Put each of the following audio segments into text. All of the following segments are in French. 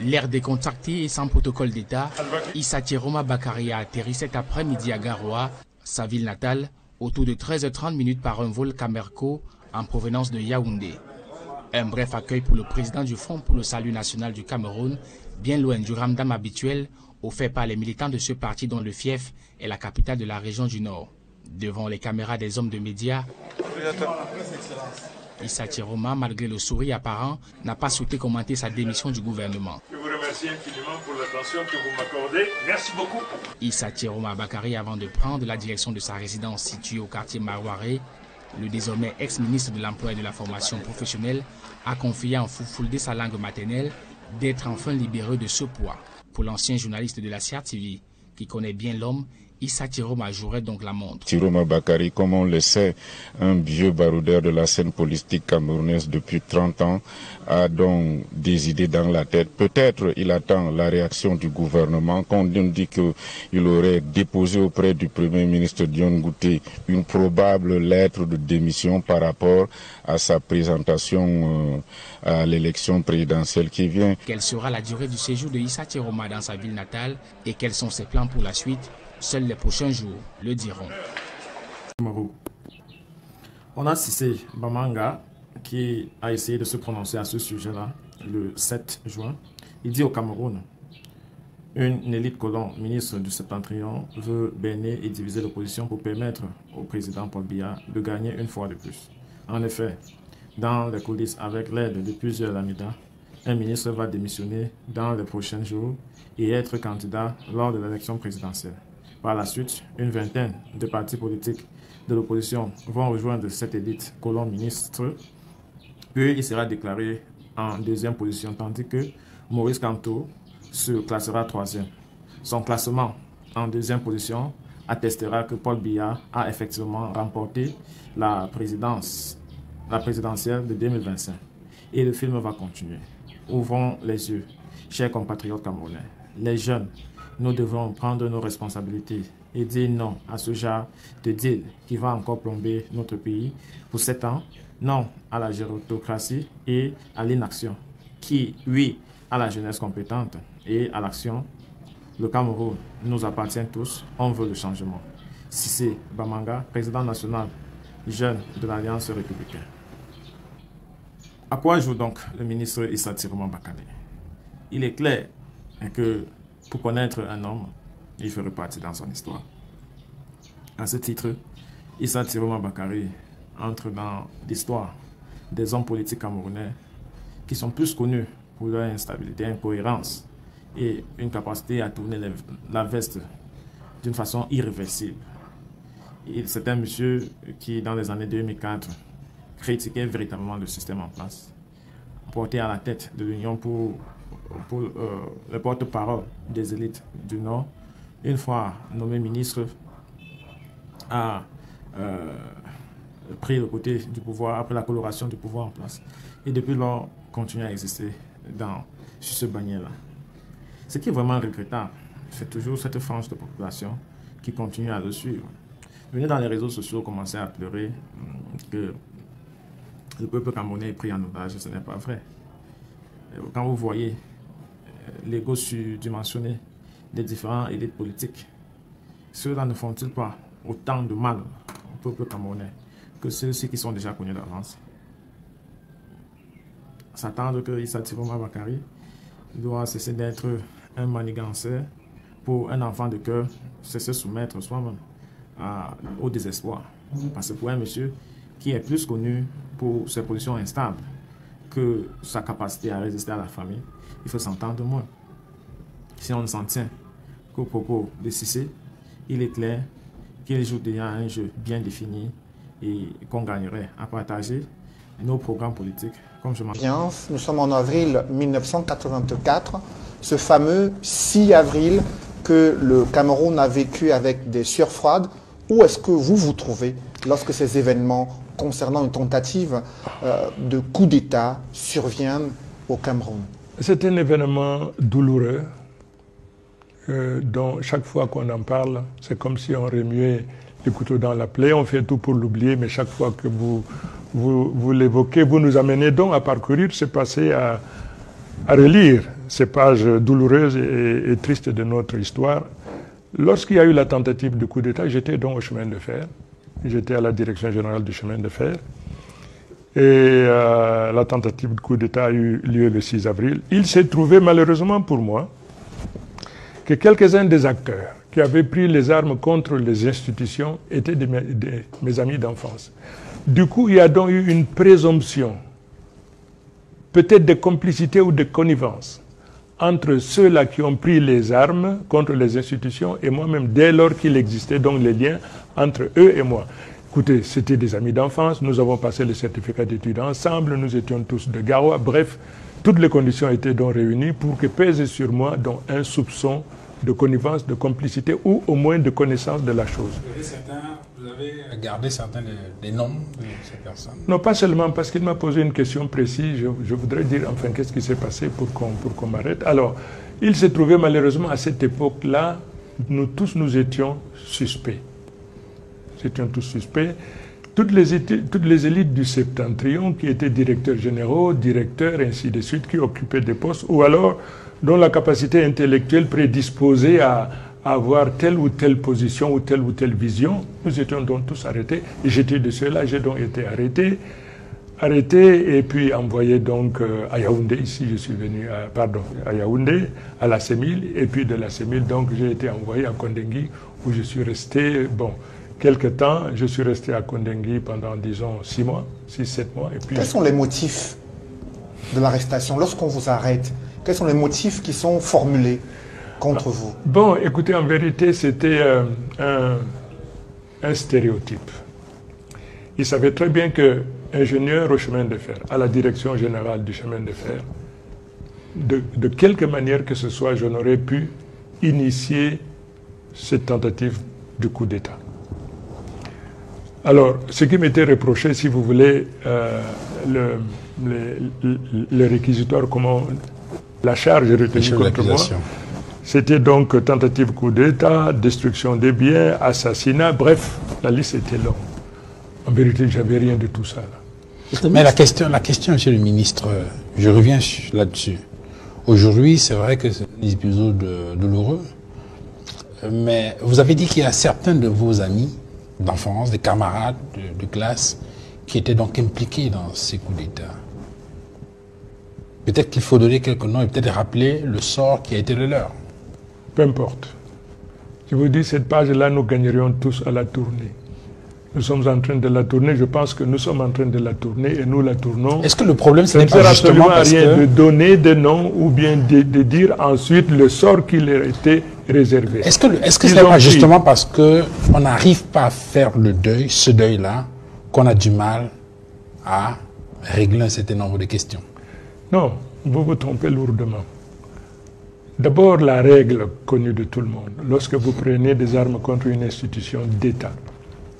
L'air décontracté et sans protocole d'État, Issa Chiroma Bakary a atterri cet après-midi à Garoua, sa ville natale, autour de 13h30 par un vol Camerco en provenance de Yaoundé. Un bref accueil pour le président du Front pour le Salut National du Cameroun, bien loin du ramdam habituel offert par les militants de ce parti dont le fief est la capitale de la région du Nord. Devant les caméras des hommes de médias, Issa Chiroma, malgré le sourire apparent, n'a pas souhaité commenter sa démission du gouvernement. Je vous remercie infiniment pour l'attention que vous m'accordez. Merci beaucoup. Issa Chiroma Bakary, avant de prendre la direction de sa résidence située au quartier Marouaré, le désormais ex-ministre de l'Emploi et de la Formation professionnelle a confié en Foufoulde sa langue maternelle d'être enfin libéré de ce poids. Pour l'ancien journaliste de la CRTV, qui connaît bien l'homme, Issa Chiroma jouerait donc la montre. Chiroma Bakary, comme on le sait, un vieux baroudeur de la scène politique camerounaise depuis 30 ans, a donc des idées dans la tête. Peut-être il attend la réaction du gouvernement, quand on dit qu'il aurait déposé auprès du Premier ministre Dion Ngouté une probable lettre de démission par rapport à sa présentation à l'élection présidentielle qui vient. Quelle sera la durée du séjour de Issa Chiroma dans sa ville natale et quels sont ses plans pour la suite? Seuls les prochains jours le diront. On a Cissé Bamanga qui a essayé de se prononcer à ce sujet-là le 7 juin. Il dit au Cameroun, une élite colon, ministre du Septentrion, veut berner et diviser l'opposition pour permettre au président Paul Biya de gagner une fois de plus. En effet, dans les coulisses, avec l'aide de plusieurs lamidas, un ministre va démissionner dans les prochains jours et être candidat lors de l'élection présidentielle. Par la suite, une vingtaine de partis politiques de l'opposition vont rejoindre cette élite colon ministre, puis il sera déclaré en deuxième position, tandis que Maurice Kamto se classera troisième. Son classement en deuxième position attestera que Paul Biya a effectivement remporté la présidentielle de 2025. Et le film va continuer. Ouvrons les yeux, chers compatriotes camerounais, les jeunes. Nous devons prendre nos responsabilités et dire non à ce genre de deal qui va encore plomber notre pays pour 7 ans. Non à la gérontocratie et à l'inaction. Qui, oui, à la jeunesse compétente et à l'action. Le Cameroun nous appartient tous. On veut le changement. Cissé Bamanga, président national jeune de l'Alliance républicaine. À quoi joue donc le ministre Issa Chiroma Bakary? Il est clair que pour connaître un homme, il fait partie dans son histoire. À ce titre, Issa Chiroma Bakary entre dans l'histoire des hommes politiques camerounais qui sont plus connus pour leur instabilité, incohérence et une capacité à tourner la veste d'une façon irréversible. C'est un monsieur qui, dans les années 2004, critiquait véritablement le système en place, porté à la tête de l'Union pour le porte-parole des élites du Nord. Une fois nommé ministre, a pris le côté du pouvoir après la coloration du pouvoir en place. Et depuis lors, continue à exister sur ce bannier-là. Ce qui est vraiment regrettable, c'est toujours cette frange de population qui continue à le suivre. Venez dans les réseaux sociaux commencer à pleurer que le peuple camerounais est pris en otage, ce n'est pas vrai. Quand vous voyez l'ego surdimensionné des différents élites politiques, ceux-là ne font-ils pas autant de mal au peuple camerounais que ceux-ci qui sont déjà connus d'avance? S'attendre que Issa Chiroma Bakary doit cesser d'être un maniganceur pour un enfant de cœur, c'est se soumettre soi-même au désespoir. Parce que pour un monsieur qui est plus connu pour ses positions instables que sa capacité à résister à la famille, il faut s'entendre moins. Si on ne s'en tient qu'au propos de Cissé, il est clair qu'il joue déjà un jeu bien défini et qu'on gagnerait à partager nos programmes politiques. Comme je Bien, nous sommes en avril 1984, ce fameux 6 avril que le Cameroun a vécu avec des sueurs froides. Où est-ce que vous vous trouvez lorsque ces événements concernant une tentative de coup d'État surviennent au Cameroun? C'est un événement douloureux dont chaque fois qu'on en parle, c'est comme si on remuait le couteau dans la plaie. On fait tout pour l'oublier, mais chaque fois que vous l'évoquez, vous nous amenez donc à parcourir ce passé, à relire ces pages douloureuses et tristes de notre histoire. Lorsqu'il y a eu la tentative de coup d'État, j'étais donc au chemin de fer. J'étais à la direction générale du chemin de fer. Et la tentative de coup d'État a eu lieu le 6 avril. Il s'est trouvé, malheureusement pour moi, que quelques-uns des acteurs qui avaient pris les armes contre les institutions étaient mes amis d'enfance. Du coup, il y a donc eu une présomption, peut-être de complicité ou de connivence, entre ceux-là qui ont pris les armes contre les institutions et moi-même, dès lors qu'il existait donc les liens entre eux et moi. Écoutez, c'était des amis d'enfance, nous avons passé le certificat d'études ensemble, nous étions tous de Garoua, bref, toutes les conditions étaient donc réunies pour que pèse sur moi donc un soupçon de connivence, de complicité ou au moins de connaissance de la chose. Vous avez gardé certains des noms de ces personnes? Non, pas seulement parce qu'il m'a posé une question précise, je voudrais dire enfin qu'est-ce qui s'est passé pour qu'on m'arrête. Alors, il s'est trouvé malheureusement à cette époque-là, nous tous nous étions suspects. Nous étions tous suspects. Toutes les élites du Septentrion qui étaient directeurs généraux, directeurs, ainsi de suite, qui occupaient des postes, ou alors dont la capacité intellectuelle prédisposait à avoir telle ou telle position ou telle vision, nous étions donc tous arrêtés. Et j'étais de ceux-là, j'ai donc été arrêté et puis envoyé donc à Yaoundé. Ici, je suis venu à Yaoundé, à la CEMIL, et puis de la CEMIL, donc j'ai été envoyé à Kondengui, où je suis resté, quelque temps. Je suis resté à Kondengui pendant, disons, 6 mois, 6-7 mois. Et puis... Quels sont les motifs de l'arrestation lorsqu'on vous arrête? Quels sont les motifs qui sont formulés contre vous? Bon, écoutez, en vérité, c'était un stéréotype. Il savait très bien qu'ingénieur au chemin de fer, à la direction générale du chemin de fer, de quelque manière que ce soit, je n'aurais pu initier cette tentative de coup d'État. Alors, ce qui m'était reproché, si vous voulez, le réquisitoire, la charge retenue contre moi, c'était donc tentative coup d'État, destruction des biens, assassinat, bref, la liste était longue. En vérité, je n'avais rien de tout ça. Là. Mais la question, monsieur le ministre, je reviens là-dessus. Aujourd'hui, c'est vrai que c'est un épisode douloureux, mais vous avez dit qu'il y a certains de vos amis d'enfance, des camarades de classe, qui étaient donc impliqués dans ces coups d'État. Peut-être qu'il faut donner quelques noms et peut-être rappeler le sort qui a été le leur. Peu importe. Je vous dis, cette page-là, nous gagnerions tous à la tourner. Nous sommes en train de la tourner, je pense que nous sommes en train de la tourner et nous la tournons. Est-ce que le problème, ce n'est pas justement parce que... rien de donner des noms ou bien de dire ensuite le sort qui leur était réservé. Est-ce que ce n'est pas justement parce qu'on n'arrive pas à faire le deuil, ce deuil-là, qu'on a du mal à régler un certain nombre de questions? Non, vous vous trompez lourdement. D'abord, la règle connue de tout le monde, lorsque vous prenez des armes contre une institution d'État,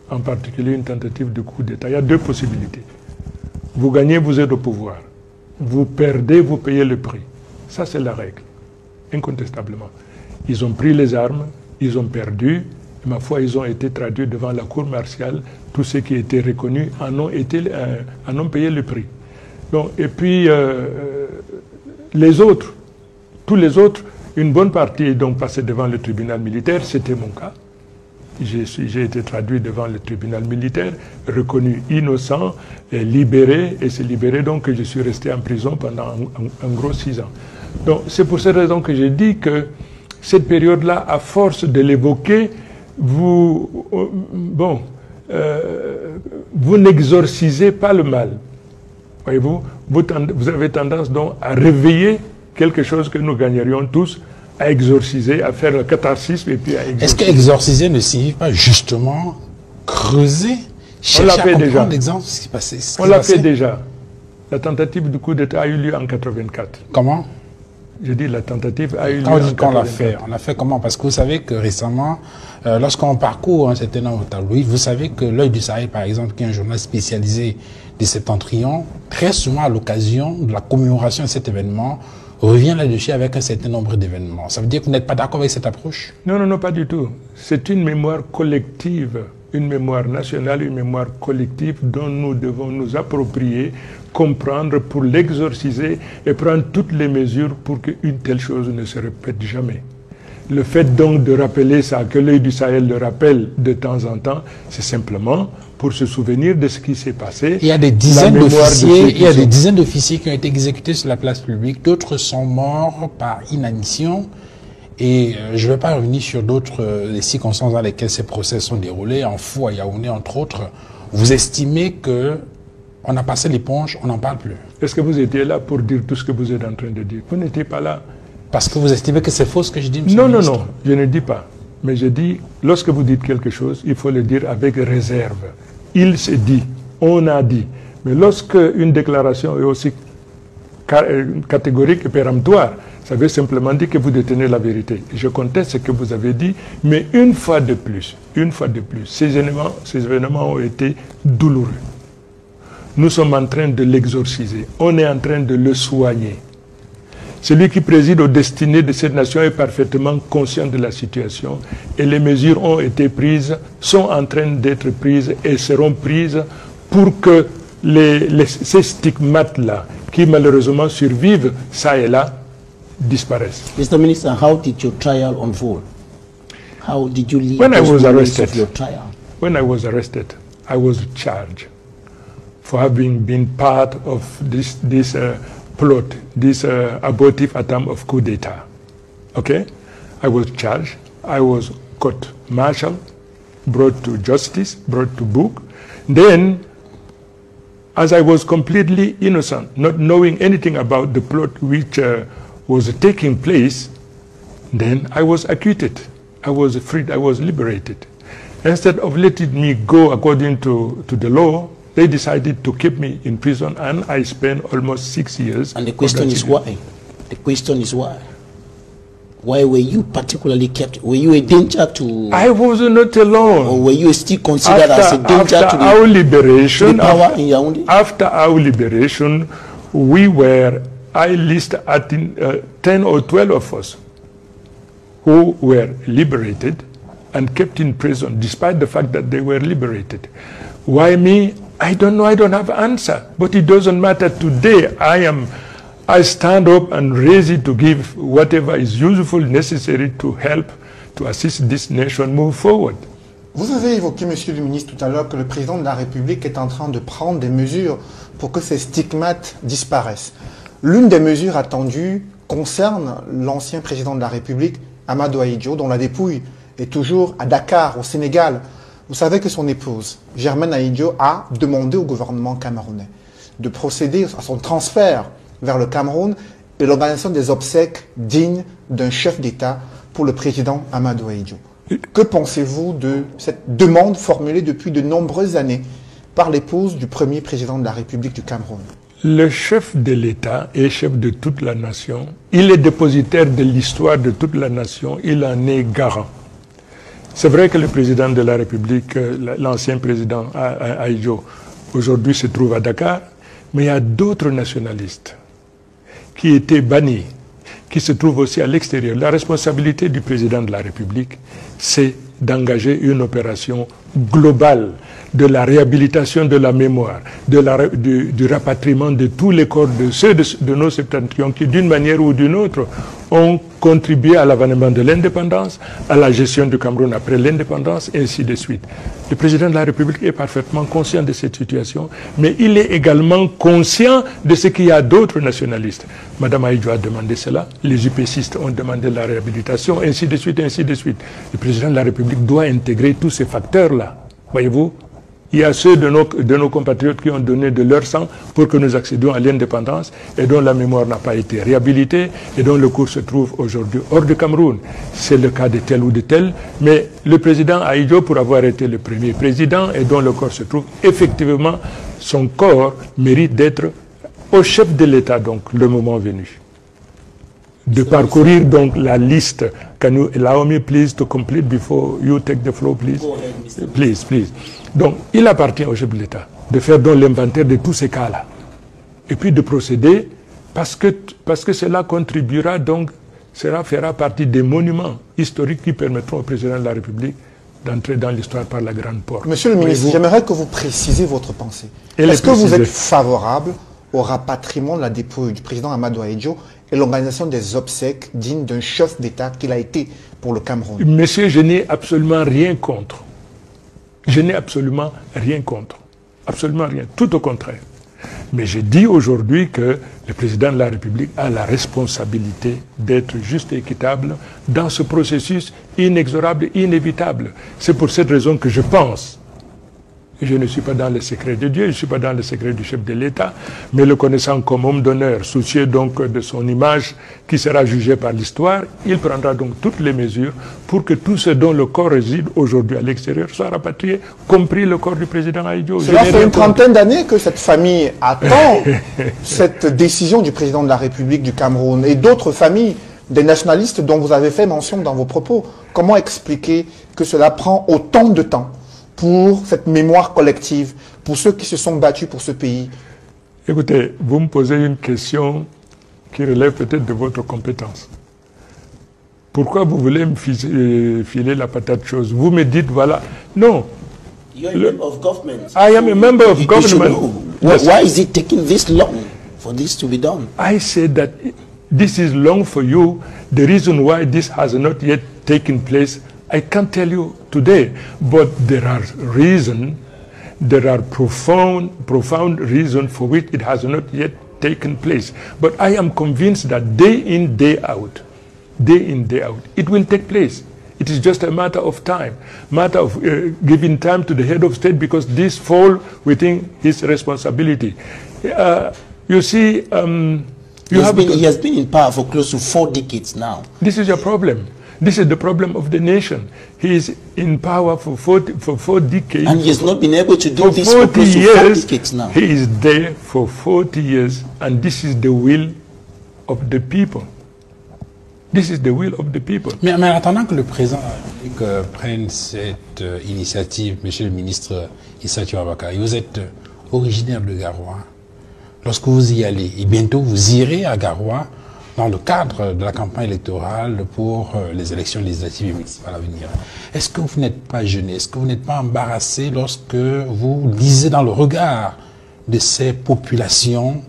en particulier une tentative de coup d'État, il y a 2 possibilités. Vous gagnez, vous êtes au pouvoir. Vous perdez, vous payez le prix. Ça, c'est la règle, incontestablement. Ils ont pris les armes, ils ont perdu, et ma foi, ils ont été traduits devant la cour martiale. Tous ceux qui étaient reconnus en ont payé le prix. Bon, et puis, les autres, tous les autres, une bonne partie est donc passée devant le tribunal militaire, c'était mon cas. J'ai été traduit devant le tribunal militaire, reconnu innocent, libéré, et c'est libéré donc que je suis resté en prison pendant un gros 6 ans. Donc c'est pour cette raison que j'ai dit que cette période-là, à force de l'évoquer, vous n'exorcisez pas le mal. Voyez-vous, vous avez tendance donc à réveiller quelque chose que nous gagnerions tous, à exorciser, à faire le catharsis et puis à exorciser. Est-ce que exorciser ne signifie pas justement creuser, chercher à comprendre l'exemple de ce qui passait? On l'a fait déjà. La tentative du coup d'État a eu lieu en 84. Comment? Je dis la tentative a eu lieu en 84. On l'a fait comment? Parce que vous savez que récemment, lorsqu'on parcourt un certain nombre de tabloïds, vous savez que l'Œil du Sahel, par exemple, qui est un journal spécialisé des Septentrions, très souvent à l'occasion de la commémoration de cet événement, revient là-dessus avec un certain nombre d'événements. Ça veut dire que vous n'êtes pas d'accord avec cette approche? Non, pas du tout. C'est une mémoire collective une mémoire nationale, une mémoire collective dont nous devons nous approprier, comprendre pour l'exorciser et prendre toutes les mesures pour qu'une telle chose ne se répète jamais. Le fait donc de rappeler ça, que l'œil du Sahel le rappelle de temps en temps, c'est simplement pour se souvenir de ce qui s'est passé. Il y a des dizaines d'officiers qui ont été exécutés sur la place publique, d'autres sont morts par inanition. Et je ne vais pas revenir sur d'autres les circonstances dans lesquelles ces procès sont déroulés, en Fou, à Yaoundé, entre autres. Vous estimez qu'on a passé l'éponge, on n'en parle plus? Est-ce que vous étiez là pour dire tout ce que vous êtes en train de dire? Vous n'étiez pas là. Parce que vous estimez que c'est faux ce que je dis, monsieur le ministre? Non, je ne dis pas. Mais je dis, lorsque vous dites quelque chose, il faut le dire avec réserve. Il se dit, on a dit. Mais lorsque une déclaration est aussi catégorique et péremptoire, ça veut simplement dire que vous détenez la vérité. Je conteste ce que vous avez dit, mais une fois de plus, ces événements ont été douloureux. Nous sommes en train de l'exorciser. On est en train de le soigner. Celui qui préside aux destinées de cette nation est parfaitement conscient de la situation et les mesures ont été prises, sont en train d'être prises et seront prises pour que ces stigmates-là, qui malheureusement survivent ça et là, disparaissent. Mr. Minister, how did your trial unfold? How did you lead when I was arrested, of your trial? When I was arrested, I was charged for having been part of this plot, this abortive attempt of coup d'etat. Okay? I was charged. I was court-martialed, brought to justice, brought to book. Then, as I was completely innocent, not knowing anything about the plot which was taking place, then I was acquitted. I was freed. I was liberated. Instead of letting me go according to the law, they decided to keep me in prison, and I spent almost 6 years. And the question is why? The question is why? Why were you particularly kept? Were you a danger to... I was not alone. Or were you still considered as a danger to the power in Yaoundé? After our liberation, I listed 10 or 12 of us who were liberated and kept in prison, despite the fact that they were liberated. Why me? I don't know. I don't have an answer. But it doesn't matter. Today, I stand up and ready to give whatever is useful, necessary to help, to assist this nation move forward. Vous avez évoqué, monsieur le ministre, tout à l'heure, que le président de la République est en train de prendre des mesures pour que ces stigmates disparaissent. L'une des mesures attendues concerne l'ancien président de la République, Amadou Ahidjo, dont la dépouille est toujours à Dakar, au Sénégal. Vous savez que son épouse, Germaine Ahidjo, a demandé au gouvernement camerounais de procéder à son transfert vers le Cameroun et l'organisation des obsèques dignes d'un chef d'État pour le président Amadou Ahidjo. Que pensez-vous de cette demande formulée depuis de nombreuses années par l'épouse du premier président de la République du Cameroun? Le chef de l'État est chef de toute la nation. Il est dépositaire de l'histoire de toute la nation. Il en est garant. C'est vrai que le président de la République, l'ancien président Ahidjo, aujourd'hui se trouve à Dakar, mais il y a d'autres nationalistes qui étaient bannis, qui se trouvent aussi à l'extérieur. La responsabilité du président de la République, c'est d'engager une opération globale de la réhabilitation de la mémoire, du rapatriement de tous les corps de ceux de nos septentrions qui, d'une manière ou d'une autre, ont contribué à l'avènement de l'indépendance, à la gestion du Cameroun après l'indépendance, et ainsi de suite. Le président de la République est parfaitement conscient de cette situation, mais il est également conscient de ce qu'il y a d'autres nationalistes. Madame Ahidjo a demandé cela, les UPCistes ont demandé la réhabilitation, ainsi de suite, ainsi de suite. Le président de la République doit intégrer tous ces facteurs-là. Voyez-vous, il y a ceux de nos compatriotes qui ont donné de leur sang pour que nous accédions à l'indépendance et dont la mémoire n'a pas été réhabilitée et dont le cours se trouve aujourd'hui hors du Cameroun. C'est le cas de tel ou de tel, mais le président Ahidjo, pour avoir été le premier président et dont le corps se trouve, effectivement, son corps mérite d'être au chef de l'État, donc, le moment venu. De parcourir donc la liste. Can you allow me please to complete before you take the floor, please? Go ahead, Mr. Please, please. Donc, il appartient au chef de l'État de faire donc l'inventaire de tous ces cas-là. Et puis de procéder, parce que cela contribuera donc, fera partie des monuments historiques qui permettront au président de la République d'entrer dans l'histoire par la grande porte. Monsieur le ministre, j'aimerais que vous précisez votre pensée. Est-ce que vous êtes favorable au rapatriement de la dépouille du président Amadou Ahidjo et l'organisation des obsèques dignes d'un chef d'État qu'il a été pour le Cameroun? Monsieur, je n'ai absolument rien contre. Je n'ai absolument rien contre. Absolument rien. Tout au contraire. Mais je dis aujourd'hui que le président de la République a la responsabilité d'être juste et équitable dans ce processus inexorable, inévitable. C'est pour cette raison que je pense, et je ne suis pas dans le secret de Dieu, je ne suis pas dans le secret du chef de l'État, mais le connaissant comme homme d'honneur, soucieux donc de son image qui sera jugée par l'histoire, il prendra donc toutes les mesures pour que tout ce dont le corps réside aujourd'hui à l'extérieur soit rapatrié, compris le corps du président Ahidjo. Cela fait une trentaine d'années que cette famille attend cette décision du président de la République du Cameroun et d'autres familles, des nationalistes dont vous avez fait mention dans vos propos. Comment expliquer que cela prend autant de temps pour cette mémoire collective, pour ceux qui se sont battus pour ce pays? Écoutez, vous me posez une question qui relève peut-être de votre compétence. Pourquoi vous voulez me filer la patate chose? Vous me dites, voilà, non. You're a member of government. I am a member of government. Yes. Why is it taking this long for this to be done? I said that this is long for you. The reason why this has not yet taken place, I can't tell you today, but there are reasons, there are profound reasons for which it has not yet taken place. But I am convinced that day in, day out, it will take place. It is just a matter of time, matter of giving time to the head of state because this falls within his responsibility. You see, he has been in power for close to 4 decades now. This is your problem. This is the problem of the nation. He is in power for 4 decades. And he has not been able to do this for close to 4 decades now. He is there for 40 years, and this is the will of the people. This is the will of the people. Mais en attendant que le président prenne cette initiative, monsieur le ministre Issa Tiwabakari, vous êtes originaire de Garoua. Lorsque vous y allez, et bientôt vous irez à Garoua, dans le cadre de la campagne électorale pour les élections législatives et municipales à venir. Est-ce que vous n'êtes pas gêné? Est-ce que vous n'êtes pas embarrassé lorsque vous lisez dans le regard de ces populations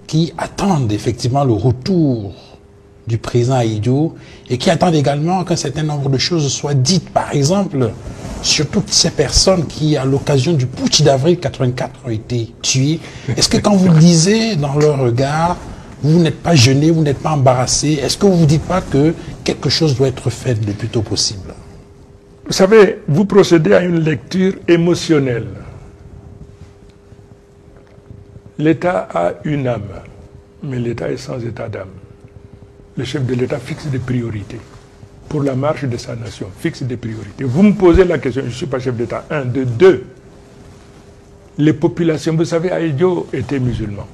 qui attendent effectivement le retour du président Ahidjo et qui attendent également qu'un certain nombre de choses soient dites, par exemple, sur toutes ces personnes qui, à l'occasion du putsch d'avril 84, ont été tuées? Est-ce que quand vous lisez dans leur regard, vous n'êtes pas gêné, vous n'êtes pas embarrassé? Est-ce que vous ne vous dites pas que quelque chose doit être fait le plus tôt possible? Vous savez, vous procédez à une lecture émotionnelle. L'État a une âme, mais l'État est sans état d'âme. Le chef de l'État fixe des priorités. Pour la marche de sa nation, fixe des priorités. Vous me posez la question, je ne suis pas chef d'État. 1, 2, 2. Les populations, vous savez, Ahidjo était musulman.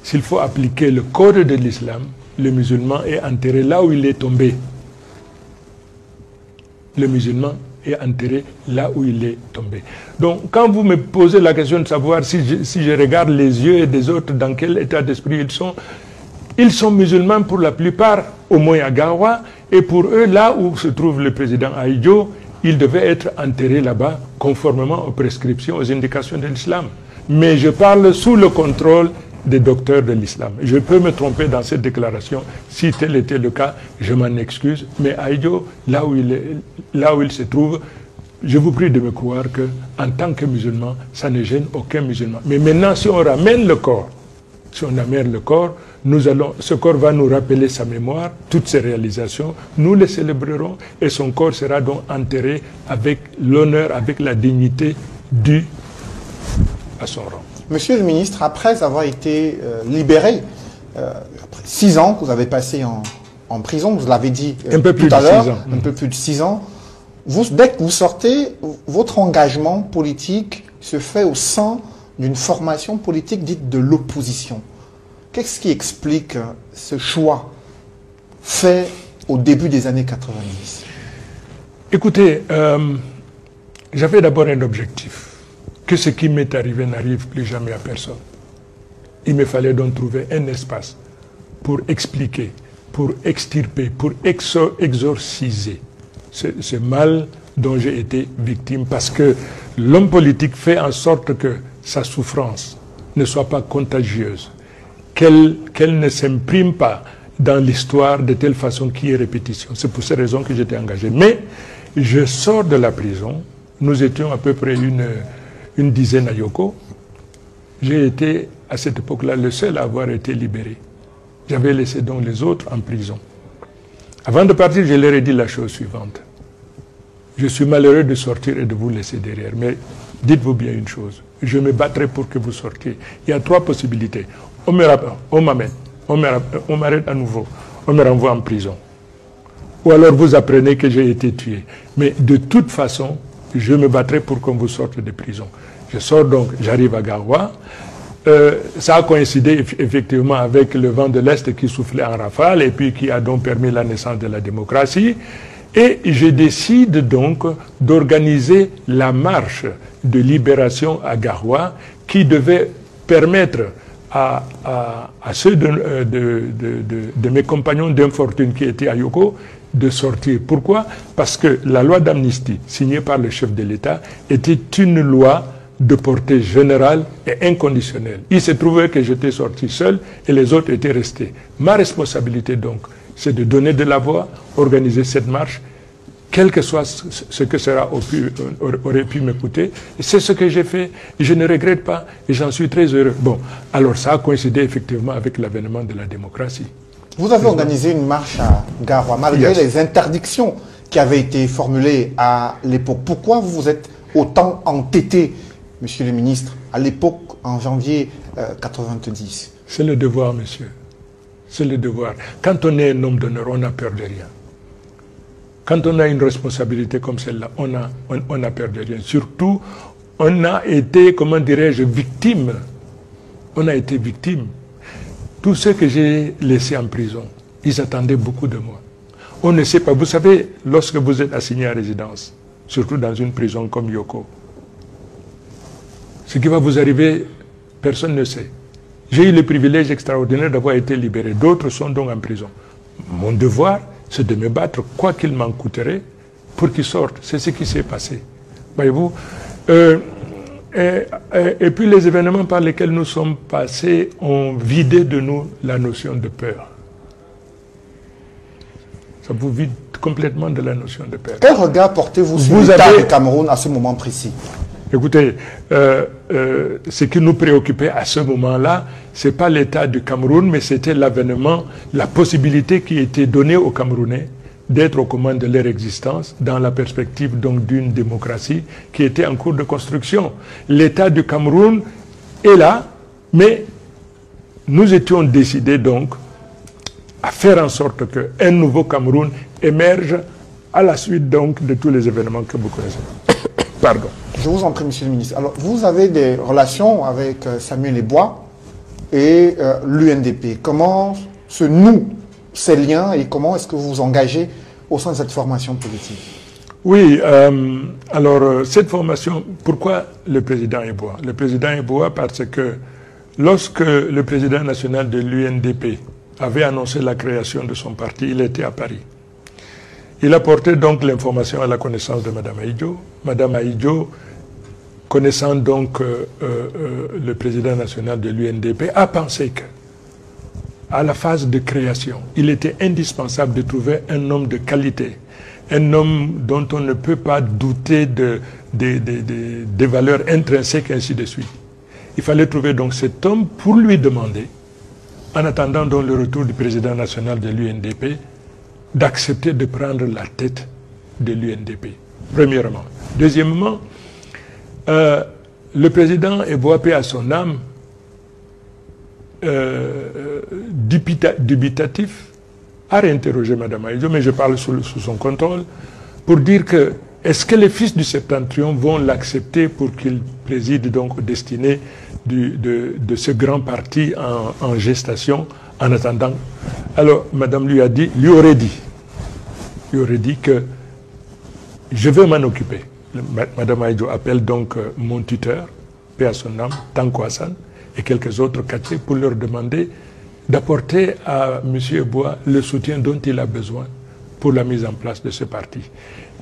S'il faut appliquer le code de l'islam, le musulman est enterré là où il est tombé. Le musulman est enterré là où il est tombé. Donc, quand vous me posez la question de savoir si je regarde les yeux des autres, dans quel état d'esprit ils sont musulmans pour la plupart, au moins à Garoua, et pour eux, là où se trouve le président Ahidjo, il devait être enterré là-bas, conformément aux prescriptions, aux indications de l'islam. Mais je parle sous le contrôle des docteurs de l'islam. Je peux me tromper dans cette déclaration. Si tel était le cas, je m'en excuse. Mais Ahidjo, là où il se trouve, je vous prie de me croire qu'en tant que musulman, ça ne gêne aucun musulman. Mais maintenant, si on ramène le corps, ce corps va nous rappeler sa mémoire, toutes ses réalisations, nous les célébrerons et son corps sera donc enterré avec l'honneur, avec la dignité due à son rang. Monsieur le ministre, après avoir été libéré, après 6 ans que vous avez passé en prison, vous l'avez dit tout à l'heure, un peu plus de 6 ans, dès que vous sortez, votre engagement politique se fait au sein d'une formation politique dite de l'opposition. Qu'est-ce qui explique ce choix fait au début des années 90? Écoutez, j'avais d'abord un objectif. Que ce qui m'est arrivé n'arrive plus jamais à personne. Il me fallait donc trouver un espace pour expliquer, pour extirper, pour exorciser ce mal dont j'ai été victime, parce que l'homme politique fait en sorte que sa souffrance ne soit pas contagieuse, qu'elle ne s'imprime pas dans l'histoire de telle façon qu'il y ait répétition. C'est pour ces raisons que j'étais engagé. Mais je sors de la prison, nous étions à peu près une dizaine à Yoko. J'ai été, à cette époque-là, le seul à avoir été libéré. J'avais laissé donc les autres en prison. Avant de partir, je leur ai dit la chose suivante. Je suis malheureux de sortir et de vous laisser derrière, mais dites-vous bien une chose. Je me battrai pour que vous sortiez. Il y a 3 possibilités. On m'arrête à nouveau, on me renvoie en prison. Ou alors vous apprenez que j'ai été tué. Mais de toute façon, je me battrai pour qu'on vous sorte de prison. Je sors donc, j'arrive à Garoua. Ça a coïncidé effectivement avec le vent de l'Est qui soufflait en rafale et puis qui a donc permis la naissance de la démocratie. Et je décide donc d'organiser la marche de libération à Garoua qui devait permettre à ceux de mes compagnons d'infortune qui étaient à Yoko de sortir. Pourquoi? Parce que la loi d'amnistie signée par le chef de l'État était une loi de portée générale et inconditionnelle. Il s'est trouvé que j'étais sorti seul et les autres étaient restés. Ma responsabilité donc, c'est de donner de la voix, organiser cette marche, quel que soit ce que cela aurait pu me coûter. C'est ce que j'ai fait, je ne regrette pas et j'en suis très heureux. Bon, alors ça a coïncidé effectivement avec l'avènement de la démocratie. Vous avez organisé une marche à Garoua, malgré les interdictions qui avaient été formulées à l'époque. Pourquoi vous vous êtes autant entêté, monsieur le ministre, à l'époque, en janvier 90? C'est le devoir, monsieur. C'est le devoir. Quand on est un homme d'honneur, on n'a peur de rien. Quand on a une responsabilité comme celle-là, on a peur de rien. Surtout, on a été, comment dirais-je, victime. On a été victime. Tous ceux que j'ai laissés en prison, ils attendaient beaucoup de moi. On ne sait pas. Vous savez, lorsque vous êtes assigné à résidence, surtout dans une prison comme Yoko, ce qui va vous arriver, personne ne sait. J'ai eu le privilège extraordinaire d'avoir été libéré. D'autres sont donc en prison. Mon devoir, c'est de me battre, quoi qu'il m'en coûterait, pour qu'ils sortent. C'est ce qui s'est passé. Voyez-vous, et puis les événements par lesquels nous sommes passés ont vidé de nous la notion de peur. Ça vous vide complètement de la notion de peur. Quel regard portez-vous sur l'état du Cameroun à ce moment précis? Écoutez, ce qui nous préoccupait à ce moment-là, ce n'est pas l'état du Cameroun, mais c'était l'avènement, la possibilité qui était donnée aux Camerounais d'être aux commandes de leur existence dans la perspective donc d'une démocratie qui était en cours de construction. L'état du Cameroun est là, mais nous étions décidés donc à faire en sorte qu'un nouveau Cameroun émerge à la suite donc de tous les événements que vous connaissez. Pardon. Je vous en prie, monsieur le ministre. Alors, vous avez des relations avec Samuel Eboua et l'UNDP. Comment se nouent ces liens et comment est-ce que vous vous engagez au sein de cette formation politique? Oui, alors cette formation, pourquoi le président Eboua? Le président Eboua parce que lorsque le président national de l'UNDP avait annoncé la création de son parti, il était à Paris. Il a porté donc l'information à la connaissance de Mme Aïdjo. Mme Aïdjo, connaissant donc le président national de l'UNDP, a pensé que à la phase de création, il était indispensable de trouver un homme de qualité, un homme dont on ne peut pas douter des valeurs intrinsèques, ainsi de suite. Il fallait trouver donc cet homme pour lui demander, en attendant donc le retour du président national de l'UNDP, d'accepter de prendre la tête de l'UNDP, premièrement. Deuxièmement, le président Eboua, paix à son âme, dubitatif, a réinterrogé Mme Aïdjo, mais je parle sous son contrôle, pour dire que est-ce que les fils du Septentrion vont l'accepter pour qu'il préside donc aux destinées de ce grand parti en gestation en attendant. Alors, Madame lui aurait dit que je vais m'en occuper. Madame Aïdjo appelle donc mon tuteur, paix à son âme, Tanko Hassan, et quelques autres quartiers pour leur demander d'apporter à M. Eboua le soutien dont il a besoin pour la mise en place de ce parti.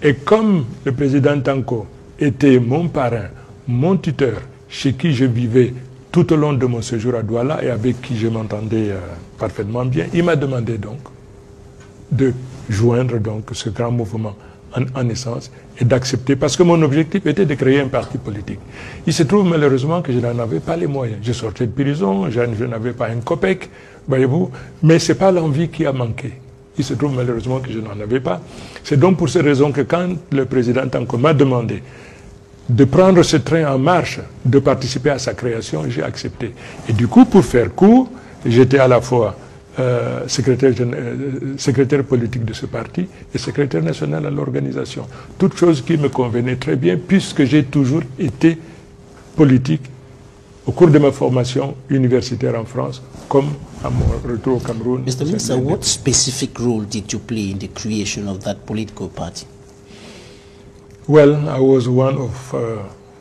Et comme le président Tanko était mon parrain, mon tuteur, chez qui je vivais tout au long de mon séjour à Douala et avec qui je m'entendais parfaitement bien, il m'a demandé donc de joindre donc ce grand mouvement en essence et d'accepter, parce que mon objectif était de créer un parti politique. Il se trouve malheureusement que je n'en avais pas les moyens. Je sortais de prison, je n'avais pas un copec, voyez-vous, mais ce n'est pas l'envie qui a manqué. Il se trouve malheureusement que je n'en avais pas. C'est donc pour ces raisons que quand le président Tanko m'a demandé de prendre ce train en marche, de participer à sa création, j'ai accepté. Et du coup, pour faire court, j'étais à la fois secrétaire politique de ce parti et secrétaire national à l'organisation. Toute chose qui me convenait très bien puisque j'ai toujours été politique au cours de ma formation universitaire en France comme à mon retour au Cameroun. Mr. Minister, what specific role did you play in the creation of that political party? Well, I was one of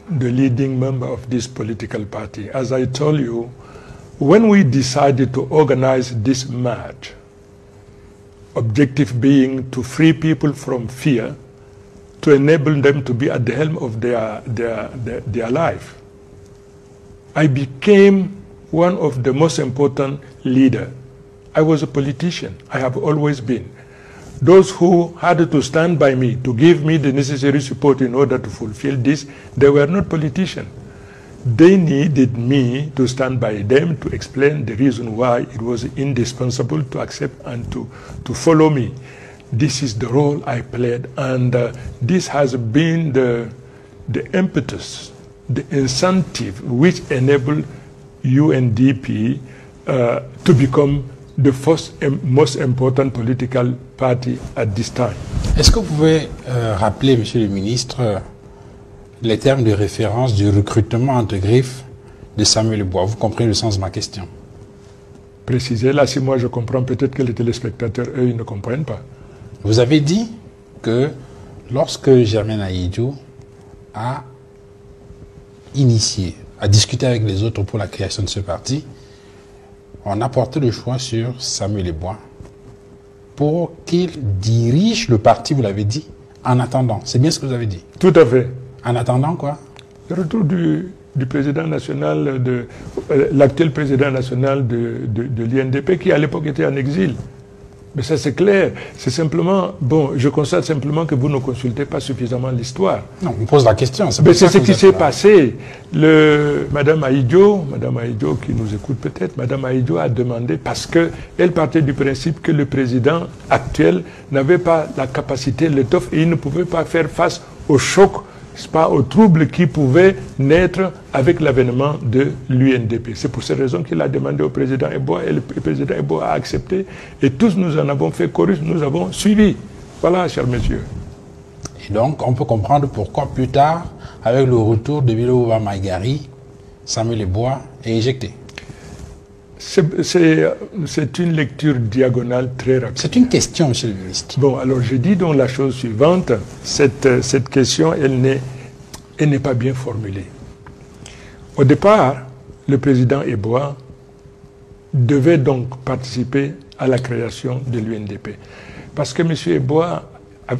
the leading members of this political party. As I told you, when we decided to organize this march, objective being to free people from fear, to enable them to be at the helm of their life, I became one of the most important leaders. I was a politician. I have always been. Those who had to stand by me to give me the necessary support in order to fulfill this, they were not politicians. They needed me to stand by them to explain the reason why it was indispensable to accept and to follow me. This is the role I played, and this has been the impetus, the incentive which enabled UNDP to become the first and most important political party at this time. Est-ce que vous pouvez rappeler, Monsieur le ministre, les termes de référence du recrutement entre griffes de Samuel Bois? Vous comprenez le sens de ma question? Précisez, là, si moi je comprends, peut-être que les téléspectateurs, eux, ils ne comprennent pas. Vous avez dit que lorsque Germaine Ahidjo a initié, a discuté avec les autres pour la création de ce parti, on a porté le choix sur Samuel Bois pour qu'il dirige le parti, vous l'avez dit, en attendant. C'est bien ce que vous avez dit? Tout à fait. En attendant quoi? Le retour du président national, l'actuel président national de l'INDP, qui à l'époque était en exil. Mais ça c'est clair. C'est simplement, bon, je constate simplement que vous ne consultez pas suffisamment l'histoire. Non, on pose la question. Mais c'est ce qui s'est passé. Madame Ahidjo qui nous écoute peut-être, Madame Ahidjo a demandé, parce qu'elle partait du principe que le président actuel n'avait pas la capacité, l'étoffe, et il ne pouvait pas faire face au choc, pas aux troubles qui pouvaient naître avec l'avènement de l'UNDP. C'est pour cette raison qu'il a demandé au président Eboa, et le président Eboa a accepté, et tous nous en avons fait chorus, nous avons suivi. Voilà, chers messieurs. Et donc, on peut comprendre pourquoi plus tard, avec le retour de Biloba Maïgari, Samuel Eboa est éjecté. C'est une lecture diagonale très rapide. C'est une question, monsieur le ministre. Bon, alors je dis donc la chose suivante. Cette question, elle n'est pas bien formulée. Au départ, le président Eboa devait donc participer à la création de l'UNDP. Parce que M. Eboa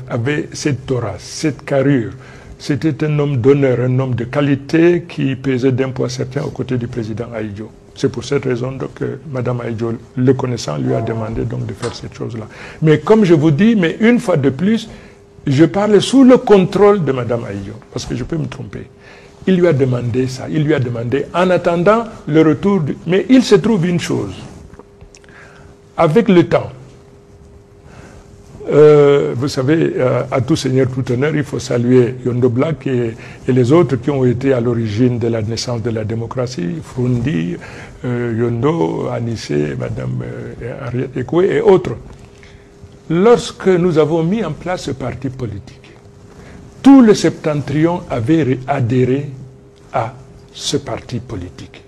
avait cette aura, cette carrure. C'était un homme d'honneur, un homme de qualité qui pesait d'un poids certain aux côtés du président Ahidjo. C'est pour cette raison que Mme Ahidjo, le connaissant, lui a demandé donc de faire cette chose-là. Mais comme je vous dis, mais une fois de plus, je parle sous le contrôle de Mme Ahidjo, parce que je peux me tromper. Il lui a demandé ça, il lui a demandé, en attendant le retour Mais il se trouve une chose, avec le temps, vous savez, à tout seigneur, tout honneur, il faut saluer Yondo Black et les autres qui ont été à l'origine de la naissance de la démocratie, Frundi, Yondo, Anissé, Madame Henriette Ekwe et autres. Lorsque nous avons mis en place ce parti politique, tout le septentrion avait adhéré à ce parti politique.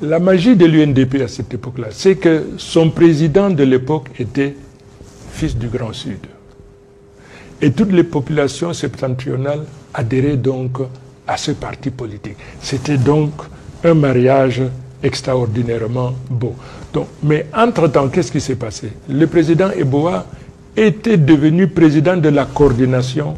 La magie de l'UNDP à cette époque-là, c'est que son président de l'époque était fils du Grand Sud. Et toutes les populations septentrionales adhéraient donc à ce parti politique. C'était donc un mariage extraordinairement beau. Donc, mais entre-temps, qu'est-ce qui s'est passé? Le président Eboa était devenu président de la coordination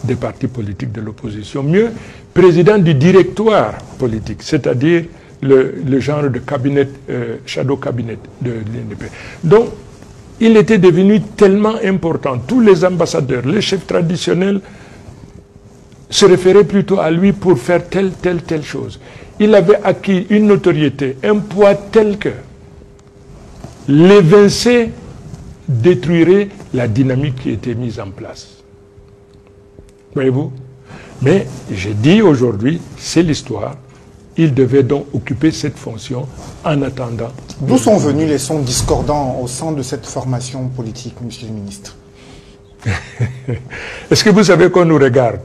des partis politiques de l'opposition. Mieux, président du directoire politique, c'est-à-dire le genre de cabinet, shadow cabinet de l'UNDP. Donc, il était devenu tellement important. Tous les ambassadeurs, les chefs traditionnels se référaient plutôt à lui pour faire telle chose. Il avait acquis une notoriété, un poids tel que l'évincer détruirait la dynamique qui était mise en place. Voyez-vous? Mais j'ai dit aujourd'hui, c'est l'histoire. Il devait donc occuper cette fonction en attendant. D'où sont venus les sons discordants au sein de cette formation politique, monsieur le ministre? Est-ce que vous savez qu'on nous regarde?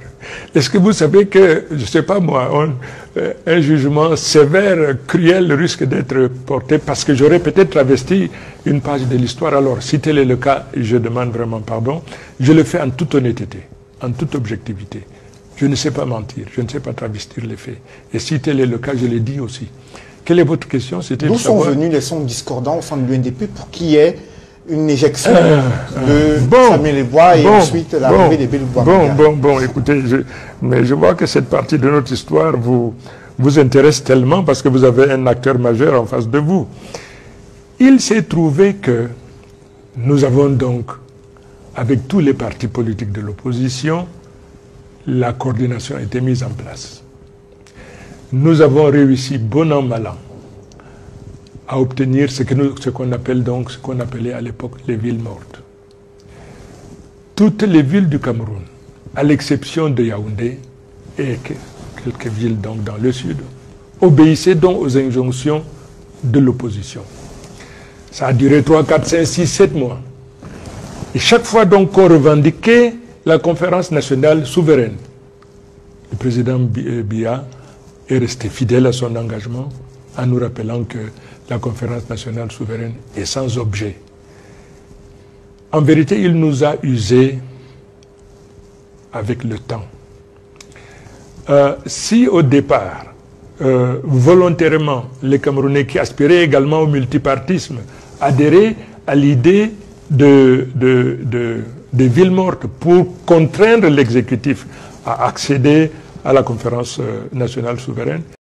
Est-ce que vous savez que, je ne sais pas moi, un jugement sévère, cruel risque d'être porté parce que j'aurais peut-être travesti une page de l'histoire? Alors, si tel est le cas, je demande vraiment pardon. Je le fais en toute honnêteté, en toute objectivité. Je ne sais pas mentir, je ne sais pas travestir les faits. Et si tel est le cas, je l'ai dit aussi. Quelle est votre question? D'où sont venus les sons discordants au sein de l'UNDP pour qu'il y ait une éjection de Samuel Eboua et ensuite l'arrivée des Belou Bouamanga? Écoutez, mais je vois que cette partie de notre histoire vous intéresse tellement parce que vous avez un acteur majeur en face de vous. Il s'est trouvé que nous avons donc, avec tous les partis politiques de l'opposition, la coordination a été mise en place. Nous avons réussi, bon an, mal an, à obtenir ce qu'on appelait à l'époque les villes mortes. Toutes les villes du Cameroun, à l'exception de Yaoundé et quelques villes donc dans le sud, obéissaient donc aux injonctions de l'opposition. Ça a duré 3, 4, 5, 6, 7 mois. Et chaque fois donc qu'on revendiquait la conférence nationale souveraine, le président Biya est resté fidèle à son engagement en nous rappelant que la conférence nationale souveraine est sans objet. En vérité, il nous a usés avec le temps. Si au départ, volontairement, les Camerounais qui aspiraient également au multipartisme adhéraient à l'idée des villes mortes pour contraindre l'exécutif à accéder à la conférence nationale souveraine,